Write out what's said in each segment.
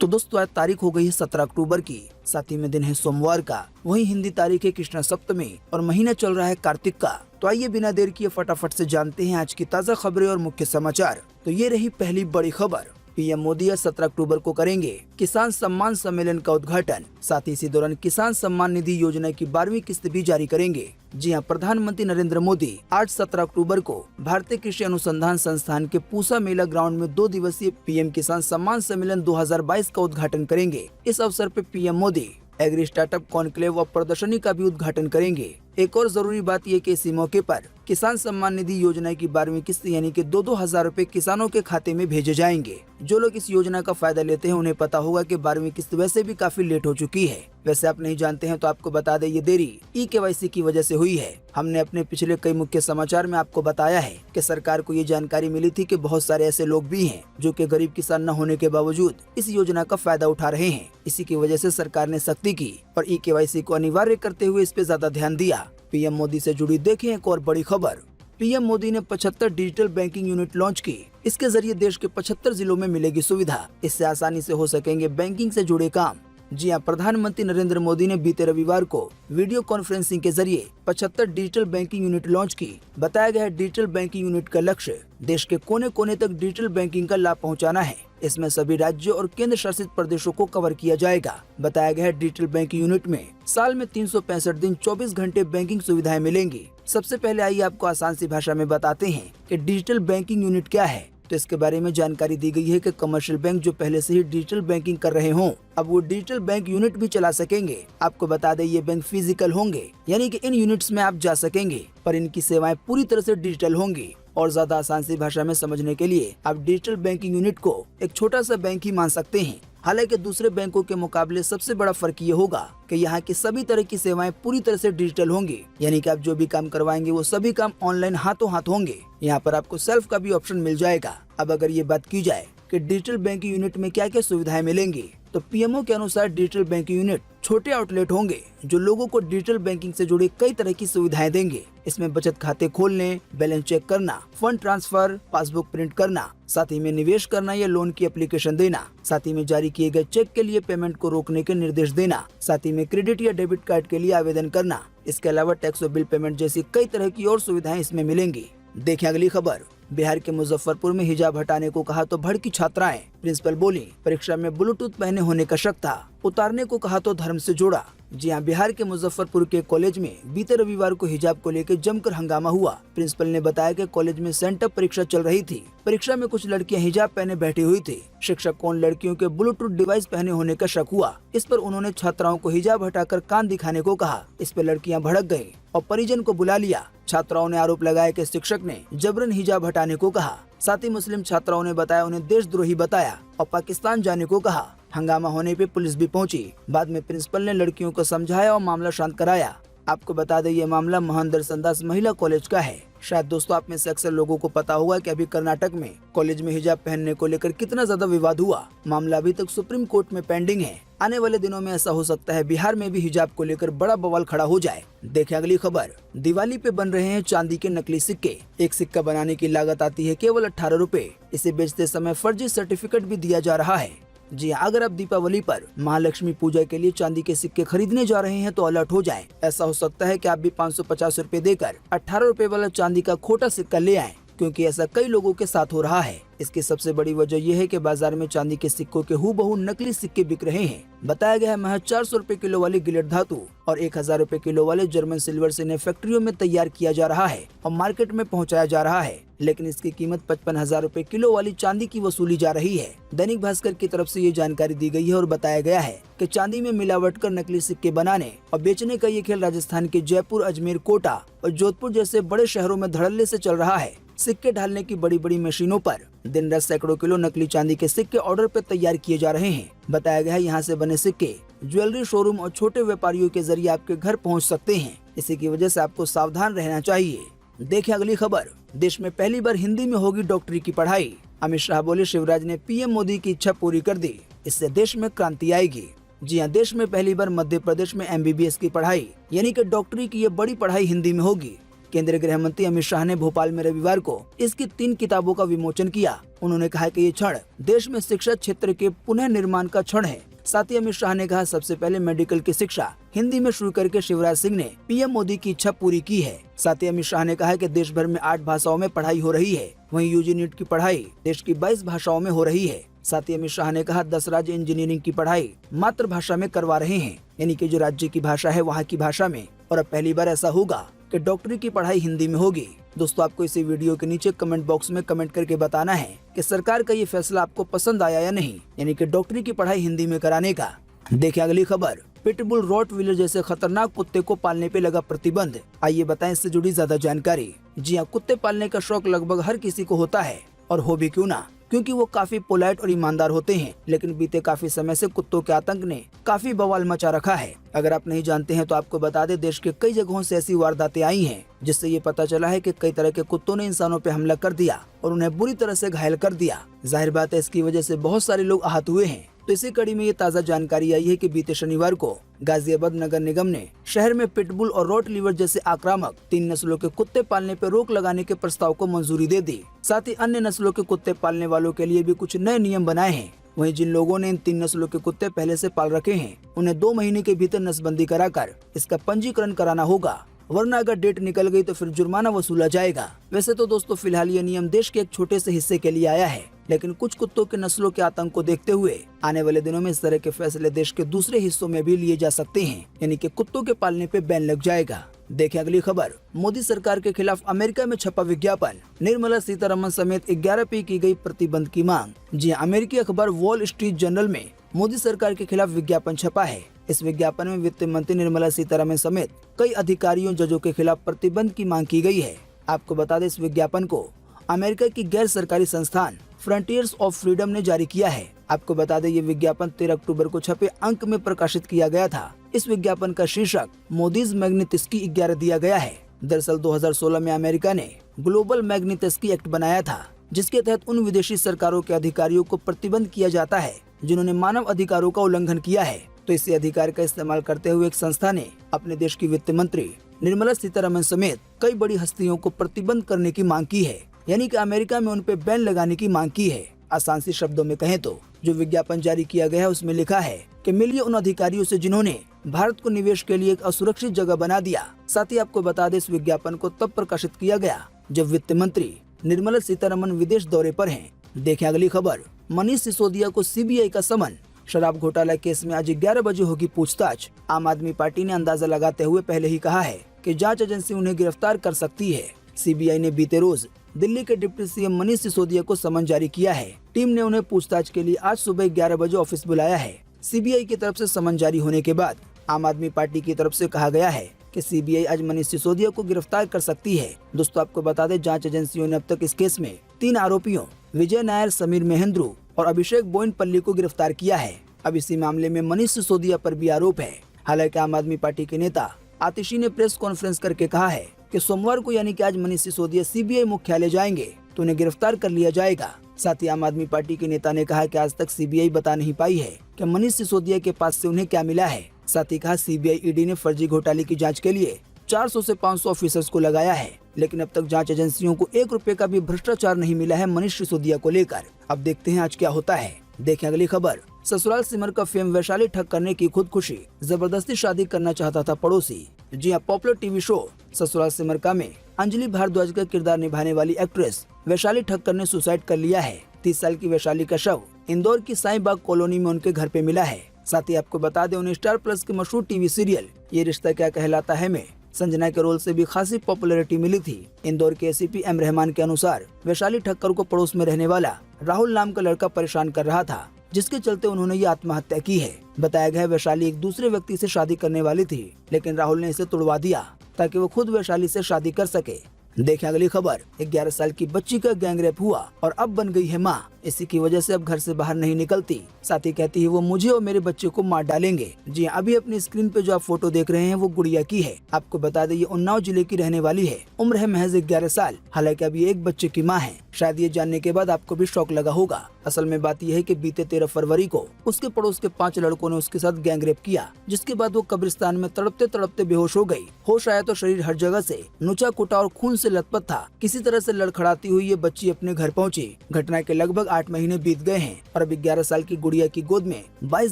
तो दोस्तों आज तारीख हो गई है 17 अक्टूबर की, साथ ही में दिन है सोमवार का। वहीं हिंदी तारीख है कृष्ण सप्तमी और महीना चल रहा है कार्तिक का। तो आइए बिना देर किए फटाफट से जानते हैं आज की ताज़ा खबरें और मुख्य समाचार। तो ये रही पहली बड़ी खबर। पीएम मोदी 17 अक्टूबर को करेंगे किसान सम्मान सम्मेलन का उद्घाटन। साथ ही इसी दौरान किसान सम्मान निधि योजना की 12वीं किस्त भी जारी करेंगे। जी हां, प्रधानमंत्री नरेंद्र मोदी आज 17 अक्टूबर को भारतीय कृषि अनुसंधान संस्थान के पूसा मेला ग्राउंड में 2 दिवसीय पीएम किसान सम्मान सम्मेलन 2022 का उद्घाटन करेंगे। इस अवसर पर PM Modi agri startup conclave व प्रदर्शनी का भी उद्घाटन करेंगे। एक और जरूरी बात यह कि इसी मौके पर किसान सम्मान निधि योजना की 12वीं किस्त यानी कि 2-2 हजार रूपए किसानों के खाते में भेजे जाएंगे। जो लोग इस योजना का फायदा लेते हैं उन्हें पता होगा कि 12वीं किस्त वैसे भी काफी लेट हो चुकी है। वैसे आप नहीं जानते हैं तो आपको बता दें, ये देरी KYC की वजह से हुई है। हमने अपने पिछले कई मुख्य समाचार में आपको बताया है कि सरकार को ये जानकारी मिली थी कि बहुत सारे ऐसे लोग भी हैं जो कि गरीब किसान न होने के बावजूद इस योजना का फायदा उठा रहे हैं। इसी की वजह से सरकार ने सख्ती की और KYC को अनिवार्य करते हुए इस पे ज्यादा ध्यान दिया। पीएम मोदी से जुड़ी देखें एक और बड़ी खबर। पीएम मोदी ने 75 डिजिटल बैंकिंग यूनिट लॉन्च की। इसके जरिए देश के 75 जिलों में मिलेगी सुविधा। इससे आसानी से हो सकेंगे बैंकिंग से जुड़े काम। जी हां, प्रधानमंत्री नरेंद्र मोदी ने बीते रविवार को वीडियो कॉन्फ्रेंसिंग के जरिए 75 डिजिटल बैंकिंग यूनिट लॉन्च की। बताया गया है डिजिटल बैंकिंग यूनिट का लक्ष्य देश के कोने कोने तक डिजिटल बैंकिंग का लाभ पहुंचाना है। इसमें सभी राज्यों और केंद्र शासित प्रदेशों को कवर किया जाएगा। बताया गया है डिजिटल बैंकिंग यूनिट में साल में 365 दिन 24 घंटे बैंकिंग सुविधाएं मिलेंगी। सबसे पहले आइए आपको आसान सी भाषा में बताते हैं कि डिजिटल बैंकिंग यूनिट क्या है। तो इसके बारे में जानकारी दी गई है कि कमर्शियल बैंक जो पहले से ही डिजिटल बैंकिंग कर रहे हों, अब वो डिजिटल बैंक यूनिट भी चला सकेंगे। आपको बता दें, ये बैंक फिजिकल होंगे, यानी कि इन यूनिट्स में आप जा सकेंगे, पर इनकी सेवाएं पूरी तरह से डिजिटल होंगी। और ज्यादा आसान सी भाषा में समझने के लिए आप डिजिटल बैंकिंग यूनिट को एक छोटा सा बैंक ही मान सकते हैं। हालांकि दूसरे बैंकों के मुकाबले सबसे बड़ा फर्क ये होगा कि यहाँ की सभी तरह की सेवाएं पूरी तरह से डिजिटल होंगी, यानी कि आप जो भी काम करवाएंगे वो सभी काम ऑनलाइन हाथों हाथ होंगे। यहाँ पर आपको सेल्फ का भी ऑप्शन मिल जाएगा। अब अगर ये बात की जाए कि डिजिटल बैंकिंग यूनिट में क्या क्या सुविधाएं मिलेंगी, तो पीएमओ के अनुसार डिजिटल बैंकिंग यूनिट छोटे आउटलेट होंगे जो लोगों को डिजिटल बैंकिंग से जुड़ी कई तरह की सुविधाएं देंगे। इसमें बचत खाते खोलने, बैलेंस चेक करना, फंड ट्रांसफर, पासबुक प्रिंट करना, साथ ही में निवेश करना या लोन की एप्लीकेशन देना, साथ ही में जारी किए गए चेक के लिए पेमेंट को रोकने के निर्देश देना, साथ ही में क्रेडिट या डेबिट कार्ड के लिए आवेदन करना। इसके अलावा टैक्स और बिल पेमेंट जैसी कई तरह की और सुविधाएं इसमें मिलेंगी। देखें अगली खबर। बिहार के मुजफ्फरपुर में हिजाब हटाने को कहा तो भड़की छात्राएं। प्रिंसिपल बोली, परीक्षा में ब्लूटूथ पहने होने का शक था, उतारने को कहा तो धर्म से जोड़ा। जी हां, बिहार के मुजफ्फरपुर के कॉलेज में बीते रविवार को हिजाब को लेकर जमकर हंगामा हुआ। प्रिंसिपल ने बताया कि कॉलेज में सेंटअप परीक्षा चल रही थी। परीक्षा में कुछ लड़कियां हिजाब पहने बैठी हुई थी। शिक्षक को उन लड़कियों के ब्लूटूथ डिवाइस पहने होने का शक हुआ। इस पर उन्होंने छात्राओं को हिजाब हटाकर कान दिखाने को कहा। इस पर लड़कियां भड़क गयी और परिजन को बुला लिया। छात्राओं ने आरोप लगाया कि शिक्षक ने जबरन हिजाब हटाने को कहा। साथ ही मुस्लिम छात्राओं ने बताया उन्हें देशद्रोही बताया और पाकिस्तान जाने को कहा। हंगामा होने पे पुलिस भी पहुंची। बाद में प्रिंसिपल ने लड़कियों को समझाया और मामला शांत कराया। आपको बता दें, ये मामला मोहन दर्शनदास महिला कॉलेज का है। शायद दोस्तों आप में से अक्सर लोगों को पता होगा कि अभी कर्नाटक में कॉलेज में हिजाब पहनने को लेकर कितना ज्यादा विवाद हुआ। मामला अभी तक सुप्रीम कोर्ट में पेंडिंग है। आने वाले दिनों में ऐसा हो सकता है बिहार में भी हिजाब को लेकर बड़ा बवाल खड़ा हो जाए। देखें अगली खबर। दिवाली पे बन रहे हैं चांदी के नकली सिक्के। एक सिक्का बनाने की लागत आती है केवल 18 रुपए। इसे बेचते समय फर्जी सर्टिफिकेट भी दिया जा रहा है। जी हाँ, अगर आप दीपावली पर महालक्ष्मी पूजा के लिए चांदी के सिक्के खरीदने जा रहे हैं तो अलर्ट हो जाएं। ऐसा हो सकता है कि आप भी 550 रुपए देकर 18 रुपए वाला चांदी का खोटा सिक्का ले आएं, क्योंकि ऐसा कई लोगों के साथ हो रहा है। इसकी सबसे बड़ी वजह यह है कि बाजार में चांदी के सिक्कों के हूबहू नकली सिक्के बिक रहे हैं। बताया गया है महज 400 रुपए किलो वाली गिलेट धातु और 1000 रुपए किलो वाले जर्मन सिल्वर से इन्हें फैक्ट्रियों में तैयार किया जा रहा है और मार्केट में पहुंचाया जा रहा है, लेकिन इसकी कीमत 55,000 रुपए किलो वाली चांदी की वसूली जा रही है। दैनिक भास्कर की तरफ से ये जानकारी दी गई है और बताया गया है कि चांदी में मिलावट कर नकली सिक्के बनाने और बेचने का ये खेल राजस्थान के जयपुर, अजमेर, कोटा और जोधपुर जैसे बड़े शहरों में धड़ल्ले से चल रहा है। सिक्के ढालने की बड़ी बड़ी मशीनों पर दिन रात सैकड़ों किलो नकली चांदी के सिक्के ऑर्डर पर तैयार किए जा रहे हैं। बताया गया है यहाँ से बने सिक्के ज्वेलरी शोरूम और छोटे व्यापारियों के जरिए आपके घर पहुँच सकते हैं। इसी की वजह से आपको सावधान रहना चाहिए। देखें अगली खबर। देश में पहली बार हिंदी में होगी डॉक्टरी की पढ़ाई। अमित शाह बोले, शिवराज ने पीएम मोदी की इच्छा पूरी कर दी, इससे देश में क्रांति आएगी। जी हाँ, देश में पहली बार मध्य प्रदेश में MBBS की पढ़ाई यानी कि डॉक्टरी की ये बड़ी पढ़ाई हिंदी में होगी। केंद्रीय गृह मंत्री अमित शाह ने भोपाल में रविवार को इसकी 3 किताबों का विमोचन किया। उन्होंने कहा कि ये क्षण देश में शिक्षा क्षेत्र के पुनः निर्माण का क्षण है। साथ ही अमित शाह ने कहा, सबसे पहले मेडिकल की शिक्षा हिंदी में शुरू करके शिवराज सिंह ने पीएम मोदी की इच्छा पूरी की है। साथ ही अमित शाह ने कहा कि देश भर में 8 भाषाओं में पढ़ाई हो रही है, वहीं यूजी नीट की पढ़ाई देश की 22 भाषाओं में हो रही है। साथ ही अमित शाह ने कहा, 10 राज्य इंजीनियरिंग की पढ़ाई मातृभाषा में करवा रहे हैं, यानी कि जो राज्य की भाषा है वहाँ की भाषा में। और अब पहली बार ऐसा होगा कि डॉक्टरी की पढ़ाई हिंदी में होगी। दोस्तों, आपको इसी वीडियो के नीचे कमेंट बॉक्स में कमेंट करके बताना है कि सरकार का ये फैसला आपको पसंद आया या नहीं, यानी कि डॉक्टरी की पढ़ाई हिंदी में कराने का। देखिए अगली खबर, पिटबुल, रॉटविलर जैसे खतरनाक कुत्ते को पालने पे लगा प्रतिबंध। आइए बताएं इससे जुड़ी ज्यादा जानकारी। जी हाँ, कुत्ते पालने का शौक लगभग हर किसी को होता है, और हो भी क्यों ना, क्योंकि वो काफी पोलाइट और ईमानदार होते हैं। लेकिन बीते काफी समय से कुत्तों के आतंक ने काफी बवाल मचा रखा है। अगर आप नहीं जानते हैं तो आपको बता दें, देश के कई जगहों से ऐसी वारदातें आई हैं, जिससे ये पता चला है कि कई तरह के कुत्तों ने इंसानों पे हमला कर दिया और उन्हें बुरी तरह से घायल कर दिया। जाहिर बात है, इसकी वजह से बहुत सारे लोग आहत हुए हैं। तो इसी कड़ी में ये ताज़ा जानकारी आई है कि बीते शनिवार को गाजियाबाद नगर निगम ने शहर में पिटबुल और रॉटलीवर जैसे आक्रामक 3 नस्लों के कुत्ते पालने पर रोक लगाने के प्रस्ताव को मंजूरी दे दी। साथ ही अन्य नस्लों के कुत्ते पालने वालों के लिए भी कुछ नए नियम बनाए हैं। वहीं जिन लोगों ने इन 3 नस्लों के कुत्ते पहले से पाल रखे हैं, उन्हें 2 महीने के भीतर नस्बंदी कराकर इसका पंजीकरण कराना होगा, वरना अगर डेट निकल गई तो फिर जुर्माना वसूला जाएगा। वैसे तो दोस्तों, फिलहाल ये नियम देश के एक छोटे से हिस्से के लिए आया है, लेकिन कुछ कुत्तों के नस्लों के आतंक को देखते हुए आने वाले दिनों में इस तरह के फैसले देश के दूसरे हिस्सों में भी लिए जा सकते हैं, यानी कि कुत्तों के पालने पे बैन लग जाएगा। देखें अगली खबर, मोदी सरकार के खिलाफ अमेरिका में छपा विज्ञापन, निर्मला सीतारमण समेत 11 पे की गई प्रतिबंध की मांग। जी, अमेरिकी अखबार वॉल स्ट्रीट जर्नल में मोदी सरकार के खिलाफ विज्ञापन छपा है। इस विज्ञापन में वित्त मंत्री निर्मला सीतारमण समेत कई अधिकारियों, जजों के खिलाफ प्रतिबंध की मांग की गई है। आपको बता दें, इस विज्ञापन को अमेरिका की गैर सरकारी संस्थान फ्रंटियर्स ऑफ फ्रीडम ने जारी किया है। आपको बता दें, ये विज्ञापन 13 अक्टूबर को छपे अंक में प्रकाशित किया गया था। इस विज्ञापन का शीर्षक मोदीज मैग्नित्स्की 11 दिया गया है। दरअसल 2016 में अमेरिका ने ग्लोबल मैग्नित्स्की एक्ट बनाया था, जिसके तहत उन विदेशी सरकारों के अधिकारियों को प्रतिबंध किया जाता है जिन्होंने मानव अधिकारों का उल्लंघन किया है। तो इसी अधिकार का इस्तेमाल करते हुए एक संस्था ने अपने देश की वित्त मंत्री निर्मला सीतारमण समेत कई बड़ी हस्तियों को प्रतिबंध करने की मांग की है, यानी कि अमेरिका में उन पे बैन लगाने की मांग की है। आसान सी शब्दों में कहें तो जो विज्ञापन जारी किया गया है उसमें लिखा है कि मिलिए उन अधिकारियों से जिन्होंने भारत को निवेश के लिए एक असुरक्षित जगह बना दिया। साथ ही आपको बता दें, इस विज्ञापन को तब प्रकाशित किया गया जब वित्त मंत्री निर्मला सीतारमण विदेश दौरे पर हैं। देखें अगली खबर, मनीष सिसोदिया को सीबीआई का समन। शराब घोटाला केस में आज 11 बजे होगी पूछताछ। आम आदमी पार्टी ने अंदाजा लगाते हुए पहले ही कहा है कि जांच एजेंसी उन्हें गिरफ्तार कर सकती है। सीबीआई ने बीते रोज दिल्ली के डिप्टी सीएम मनीष सिसोदिया को समन जारी किया है। टीम ने उन्हें पूछताछ के लिए आज सुबह 11 बजे ऑफिस बुलाया है। सीबीआई की तरफ से समन जारी होने के बाद आम आदमी पार्टी की तरफ से कहा गया है कि सीबीआई आज मनीष सिसोदिया को गिरफ्तार कर सकती है। दोस्तों, आपको बता दें, जांच एजेंसियों ने अब तक इस केस में 3 आरोपियों विजय नायर, समीर महेंद्रू और अभिषेक बोइनपल्ली को गिरफ्तार किया है। अब इसी मामले में मनीष सिसोदिया पर भी आरोप है। हालांकि आम आदमी पार्टी के नेता आतिशी ने प्रेस कॉन्फ्रेंस करके कहा है कि सोमवार को, यानी कि आज, मनीष सिसोदिया सीबीआई मुख्यालय जाएंगे तो उन्हें गिरफ्तार कर लिया जाएगा। साथ ही आम आदमी पार्टी के नेता ने कहा कि आज तक सीबीआई बता नहीं पाई है कि मनीष सिसोदिया के पास से उन्हें क्या मिला है। साथ ही कहा, सीबीआई ईडी ने फर्जी घोटाले की जांच के लिए 400 से 500 ऑफिसर्स को लगाया है, लेकिन अब तक जांच एजेंसियों को 1 रुपए का भी भ्रष्टाचार नहीं मिला है मनीष सिसोदिया को लेकर। अब देखते हैं आज क्या होता है। देखें अगली खबर, ससुराल सिमर का फेम वैशाली ठग करने की खुदकुशी, जबरदस्ती शादी करना चाहता था पड़ोसी। जी हां, popular TV show Sasural Simar का में अंजलि भारद्वाज का किरदार निभाने वाली एक्ट्रेस वैशाली ठक्कर ने सुसाइड कर लिया है। 30 साल की वैशाली का शव इंदौर की साईं बाग कॉलोनी में उनके घर पे मिला है। साथ ही आपको बता दें, उन्हें स्टार प्लस के मशहूर टीवी सीरियल ये रिश्ता क्या कहलाता है में संजना के रोल से भी खासी पॉपुलैरिटी मिली थी। इंदौर के एसीपी एम रहमान के अनुसार वैशाली ठक्कर को पड़ोस में रहने वाला राहुल नाम का लड़का परेशान कर रहा था, जिसके चलते उन्होंने ये आत्महत्या की है। बताया गया वैशाली एक दूसरे व्यक्ति से शादी करने वाली थी, लेकिन राहुल ने इसे तुड़वा दिया ताकि वो खुद वैशाली से शादी कर सके। देखें अगली खबर, 11 साल की बच्ची का गैंगरेप हुआ और अब बन गई है मां। इसी की वजह से अब घर से बाहर नहीं निकलती। साथ ही कहती है वो मुझे और मेरे बच्चे को मार डालेंगे। जी अभी अपनी स्क्रीन पे जो आप फोटो देख रहे हैं वो गुड़िया की है। आपको बता दें ये उन्नाव जिले की रहने वाली है। उम्र है महज 11 साल। हालांकि अभी एक बच्चे की माँ है। शायद ये जानने के बाद आपको भी शौक लगा होगा। असल में बात यह है कि बीते 13 फरवरी को उसके पड़ोस के 5 लड़कों ने उसके साथ गैंगरेप किया, जिसके बाद वो कब्रिस्तान में तड़पते तड़पते बेहोश हो गई। होश आया तो शरीर हर जगह से नुचा कुटा और खून से लथपथ था। किसी तरह से लड़खड़ाती हुई ये बच्ची अपने घर पहुंची। घटना के लगभग 8 महीने बीत गए हैं और अभी 11 साल की गुड़िया की गोद में 22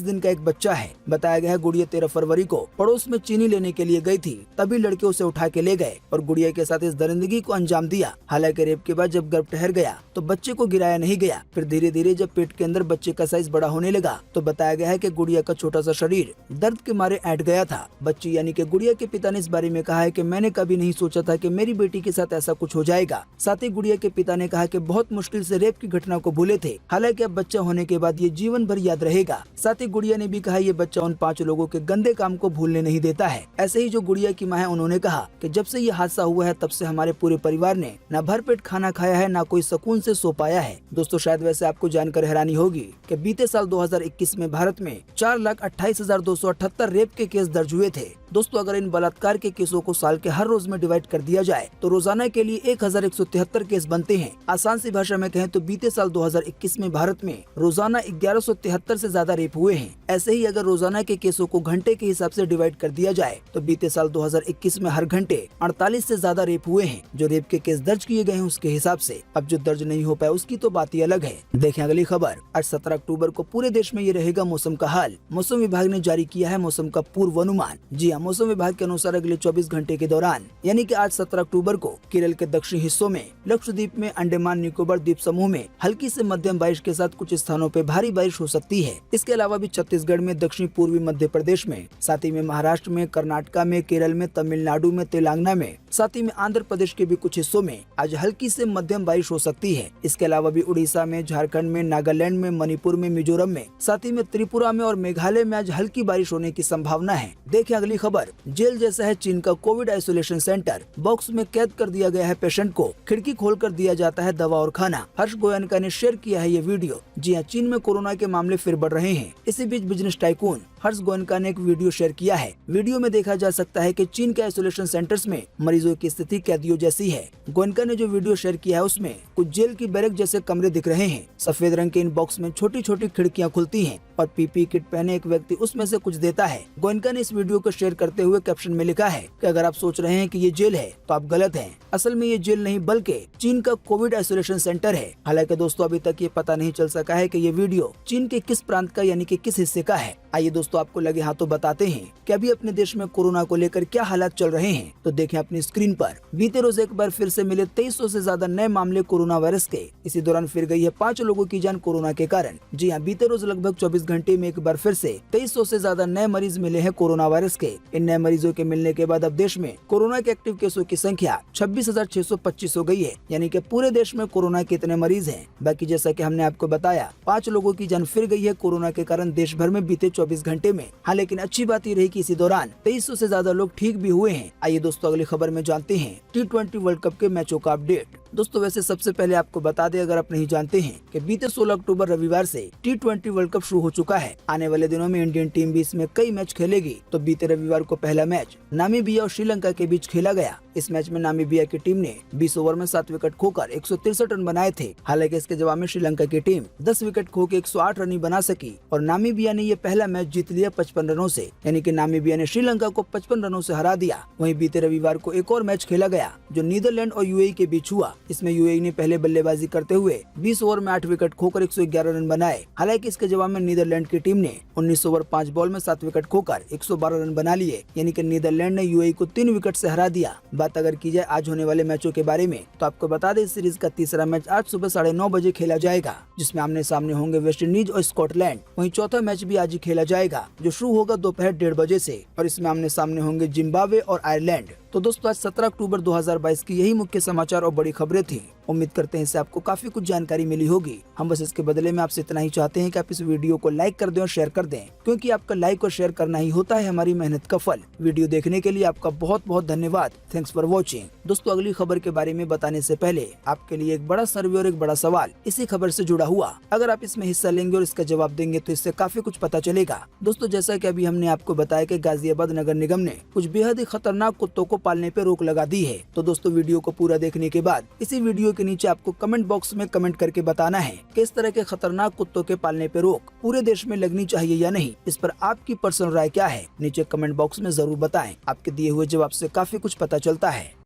दिन का एक बच्चा है। बताया गया है गुड़िया 13 फरवरी को पड़ोस में चीनी लेने के लिए गई थी, तभी लड़के उसे उठा के ले गए और गुड़िया के साथ इस दरिंदगी को अंजाम दिया। हालांकि रेप के बाद जब गर्भ ठहर गया तो बच्चे को गिराया नहीं गया। फिर धीरे धीरे जब पेट के अंदर बच्चे का साइज बड़ा होने लगा तो बताया गया है कि गुड़िया का छोटा सा शरीर दर्द के मारे ऐंठ गया था। बच्ची यानी कि गुड़िया के पिता ने इस बारे में कहा है कि मैंने कभी नहीं सोचा था कि मेरी बेटी के साथ ऐसा कुछ हो जाएगा। साथ ही गुड़िया के पिता ने कहा कि बहुत मुश्किल से रेप की घटना को भूले थे। हालांकि अब बच्चा होने के बाद ये जीवन भर याद रहेगा। साथ ही गुड़िया ने भी कहा ये बच्चा उन 5 लोगों के गंदे काम को भूलने नहीं देता है। ऐसे ही जो गुड़िया की माँ है उन्होंने कहा कि जब से ये हादसा हुआ है तब से हमारे पूरे परिवार ने न भरपेट खाना खाया है, न कोई सुकून से सो पाया है। दोस्तों शायद वैसे आपको जानकर हैरानी होगी कि बीते साल 2021 में भारत में 4,28,278 रेप के केस दर्ज हुए थे। दोस्तों अगर इन बलात्कार के केसों को साल के हर रोज में डिवाइड कर दिया जाए तो रोजाना के लिए 1,173 केस बनते हैं। आसान सी भाषा में कहें तो बीते साल 2021 में भारत में रोजाना 1173 से ज्यादा रेप हुए हैं। ऐसे ही अगर रोजाना के केसों को घंटे के हिसाब से डिवाइड कर दिया जाए तो बीते साल 2021 में हर घंटे 48 से ज्यादा रेप हुए हैं। जो रेप के केस दर्ज किए गए हैं उसके हिसाब से अब जो दर्ज नहीं हो पाए उसकी तो बात ही अलग है। देखें अगली खबर। आज 17 अक्टूबर को पूरे देश में ये रहेगा मौसम का हाल। मौसम विभाग ने जारी किया है मौसम का पूर्वानुमान। जी हाँ, मौसम विभाग के अनुसार अगले 24 घंटे के दौरान यानी कि आज 17 अक्टूबर को केरल के दक्षिणी हिस्सों में, लक्षद्वीप में, अंडमान निकोबार द्वीप समूह में हल्की से मध्यम बारिश के साथ कुछ स्थानों पे भारी बारिश हो सकती है। इसके अलावा भी छत्तीसगढ़ में, दक्षिण पूर्वी मध्य प्रदेश में, साथ ही में महाराष्ट्र में, कर्नाटका में, केरल में, तमिलनाडु में, तेलंगाना में, साथ ही में आंध्र प्रदेश के भी कुछ हिस्सों में आज हल्की से मध्यम बारिश हो सकती है। इसके अलावा भी उड़ीसा में, झारखंड में, नागालैंड में, मणिपुर में, मिजोरम में, साथ ही में त्रिपुरा में और मेघालय में आज हल्की बारिश होने की संभावना है। देखिए अगली खबर। जेल जैसा है चीन का कोविड आइसोलेशन सेंटर। बॉक्स में कैद कर दिया गया है पेशेंट को, खिड़की खोलकर दिया जाता है दवा और खाना। हर्ष गोयनका ने शेयर किया है ये वीडियो। जी हाँ, चीन में कोरोना के मामले फिर बढ़ रहे हैं। इसी बीच बिजनेस टाइकून हर्ष गोयनका ने एक वीडियो शेयर किया है। वीडियो में देखा जा सकता है कि चीन के आइसोलेशन सेंटर्स में मरीजों की स्थिति कैदियों जैसी है। गोयनका ने जो वीडियो शेयर किया है उसमें कुछ जेल की बैरक जैसे कमरे दिख रहे हैं। सफेद रंग के इन बॉक्स में छोटी छोटी खिड़कियां खुलती हैं और पीपी किट पहने एक व्यक्ति उसमें से कुछ देता है। गोयनका ने इस वीडियो को शेयर करते हुए कैप्शन में लिखा है कि अगर आप सोच रहे हैं कि ये जेल है तो आप गलत हैं। असल में ये जेल नहीं बल्कि चीन का कोविड आइसोलेशन सेंटर है। हालांकि दोस्तों अभी तक ये पता नहीं चल सका है कि ये वीडियो चीन के किस प्रांत का यानी कि किस हिस्से का है। आइए दोस्तों आपको लगे हाथों बताते हैं कि अभी अपने देश में कोरोना को लेकर क्या हालात चल रहे हैं। तो देखें अपनी स्क्रीन पर। बीते रोज एक बार फिर से मिले 2300 से ज्यादा नए मामले कोरोना वायरस के। इसी दौरान फिर गई है 5 लोगों की जान कोरोना के कारण। जी हाँ, बीते रोज लगभग 24 घंटे में एक बार फिर से 2300 से ज्यादा नए मरीज मिले हैं कोरोना वायरस के। इन नए मरीजों के मिलने के बाद अब देश में कोरोना के एक्टिव केसों की संख्या 26,625 हो गई है। यानी कि पूरे देश में कोरोना के इतने मरीज हैं। बाकी जैसा कि हमने आपको बताया 5 लोगों की जान फिर गई है कोरोना के कारण देश भर में बीते 24 घंटे में। हाँ, लेकिन अच्छी बात ये रही कि इसी दौरान 2300 से ज्यादा लोग ठीक भी हुए हैं। आइए दोस्तों अगली खबर में जानते हैं T20 वर्ल्ड कप के मैचों का अपडेट। दोस्तों वैसे सबसे पहले आपको बता दें अगर आप नहीं जानते हैं कि बीते 16 अक्टूबर रविवार से T20 वर्ल्ड कप शुरू हो चुका है। आने वाले दिनों में इंडियन टीम भी इसमें कई मैच खेलेगी। तो बीते रविवार को पहला मैच नामीबिया और श्रीलंका के बीच खेला गया। इस मैच में नामीबिया की टीम ने 20 ओवर में 7 विकेट खोकर 163 रन बनाए थे। हालांकि इसके जवाब में श्रीलंका की टीम 10 विकेट खो के 108 रन ही बना सकी और नामीबिया ने ये पहला मैच जीत लिया 55 रनों से। यानी कि नामीबिया ने श्रीलंका को 55 रनों से हरा दिया। वहीं बीते रविवार को एक और मैच खेला गया जो नीदरलैंड और यूएई के बीच हुआ। इसमें यूएई ने पहले बल्लेबाजी करते हुए 20 ओवर में 8 विकेट खोकर 111 रन बनाए। हालांकि इसके जवाब में नीदरलैंड की टीम ने 19 ओवर 5 बॉल में 7 विकेट खोकर 112 रन बना लिए। यानी कि नीदरलैंड ने यूएई को 3 विकेट से हरा दिया। बात अगर की जाए आज होने वाले मैचों के बारे में तो आपको बता दें इस सीरीज का तीसरा मैच आज सुबह 9:30 बजे खेला जाएगा, जिसमें आमने सामने होंगे वेस्ट इंडीज और स्कॉटलैंड। वहीं चौथा मैच भी आज ही खेला जाएगा जो शुरू होगा दोपहर 1:30 बजे से और इसमें आमने सामने होंगे जिम्बाब्वे और आयरलैंड। तो दोस्तों आज 17 अक्टूबर 2022 की यही मुख्य समाचार और बड़ी खबरें थी। उम्मीद करते हैं इससे आपको काफी कुछ जानकारी मिली होगी। हम बस इसके बदले में आपसे इतना ही चाहते हैं कि आप इस वीडियो को लाइक कर दें और शेयर कर दें, क्योंकि आपका लाइक और शेयर करना ही होता है हमारी मेहनत का फल। वीडियो देखने के लिए आपका बहुत बहुत धन्यवाद। Thanks for watching. दोस्तों, अगली खबर के बारे में बताने से पहले आपके लिए एक बड़ा सर्वे और एक बड़ा सवाल इसी खबर से जुड़ा हुआ। अगर आप इसमें हिस्सा लेंगे और इसका जवाब देंगे तो इससे काफी कुछ पता चलेगा। दोस्तों, जैसा कि अभी हमने आपको बताया कि गाजियाबाद नगर निगम ने कुछ बेहद ही खतरनाक कुत्तों को पालने पे रोक लगा दी है। तो दोस्तों, वीडियो को पूरा देखने के बाद इसी वीडियो के नीचे आपको कमेंट बॉक्स में कमेंट करके बताना है कि इस तरह के खतरनाक कुत्तों के पालने पे रोक पूरे देश में लगनी चाहिए या नहीं। इस पर आपकी पर्सनल राय क्या है, नीचे कमेंट बॉक्स में जरूर बताएं। आपके दिए हुए जवाब से काफी कुछ पता चलता है।